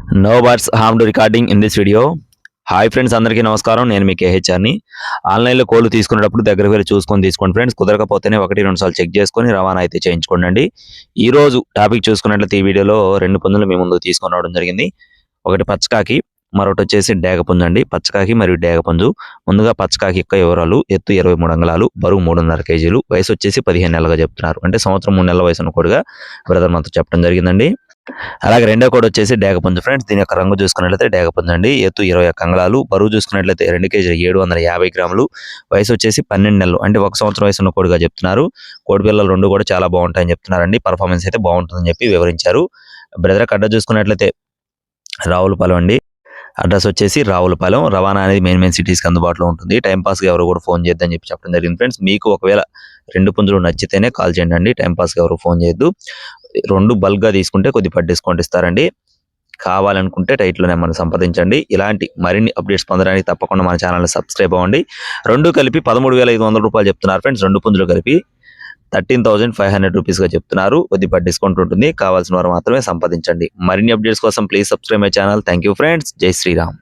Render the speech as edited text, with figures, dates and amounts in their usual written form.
No words harmed recording in this video. Hi friends, అందరికీ నమస్కారం. నేను మీ కేహెచ్ఆర్ని. ఆన్లైన్లో కోళ్ళు తీసుకునేటప్పుడు దగ్గరకు వెళ్ళి చూసుకొని తీసుకోండి ఫ్రెండ్స్. కుదరకపోతేనే 1-2 సార్లు చెక్ చేసుకొని రవాణా అయితే చేయించుకోండి. ఈ రోజు టాపిక్ చూసుకున్నట్లయితే ఈ వీడియోలో 2 పుంజులు మీ ముందుకు తీసుకొని రావడం జరిగింది. ఒకటి పచ్చకాకి, మరొకటి వచ్చేసి డేగపుంజు అండి. పచ్చకాకి మరియు డేగపుంజు. ముందుగా పచ్చకాకి యొక్క వివరాలు: ఎత్తు 23 అంగుళాలు, బరువు 3.5 కేజీలు, వయసు వచ్చేసి 15 నెలలుగా చెప్తున్నారు. అంటే సంవత్సరం 3 నెలల వయసు ఉన్న కోడిగా బ్రదర్ మనతో చెప్పడం జరిగిందండి. అలాగే రెండో కోడి వచ్చేసి డేగపుంజు ఫ్రెండ్స్. దీని యొక్క రంగు చూసుకున్నట్లయితే డేగపుంజు అండి. ఎత్తు 21 అంగుళాలు, బరువు చూసుకున్నట్లయితే 2 కేజీలు 750 గ్రాములు, వయసు వచ్చేసి 12 నెలలు, అంటే 1 సంవత్సరం వయసు ఉన్న కోడిగా చెప్తున్నారు. కోడి పిల్లలు 2 కూడా చాలా బాగుంటాయని చెప్తున్నారండి. పర్ఫార్మెన్స్ అయితే బాగుంటుందని చెప్పి వివరించారు. బ్రదర్ అడ్రస్ చూసుకున్నట్లయితే రావులపాలెం అండి. అడ్రస్ వచ్చేసి రావులపాలెం. రవాణా అనేది మెయిన్ సిటీస్కి అందుబాటులో ఉంటుంది. టైంపాస్గా ఎవరు కూడా ఫోన్ చేయొద్దని చెప్పి చెప్పడం జరిగింది ఫ్రెండ్స్. మీకు ఒకవేళ 2 పుంజులు నచ్చితేనే కాల్ చేయండి. టైంపాస్గా ఎవరు ఫోన్ చేయొద్దు. 2 బల్క్గా తీసుకుంటే కొద్దిగా డిస్కౌంట్ ఇస్తారండి. కావాలనుకుంటే టైటిల్లోనే మనం సంప్రదించండి. ఇలాంటి మరిన్ని అప్డేట్స్ పొందడానికి తప్పకుండా మన ఛానల్ని సబ్స్క్రైబ్ అవ్వండి. 2 కలిపి 13,500 రూపాయలు చెప్తున్నారు ఫ్రెండ్స్. 2 పుంజులు కలిపి 13,500 రూపీస్గా చెప్తున్నారు. కొద్దిగా డిస్కౌంట్ ఉంటుంది. కావాల్సిన వారు మాత్రమే సంప్రదించండి. మరిన్ని అప్డేట్స్ కోసం please subscribe my channel. Thank you friends. జై శ్రీరామ్.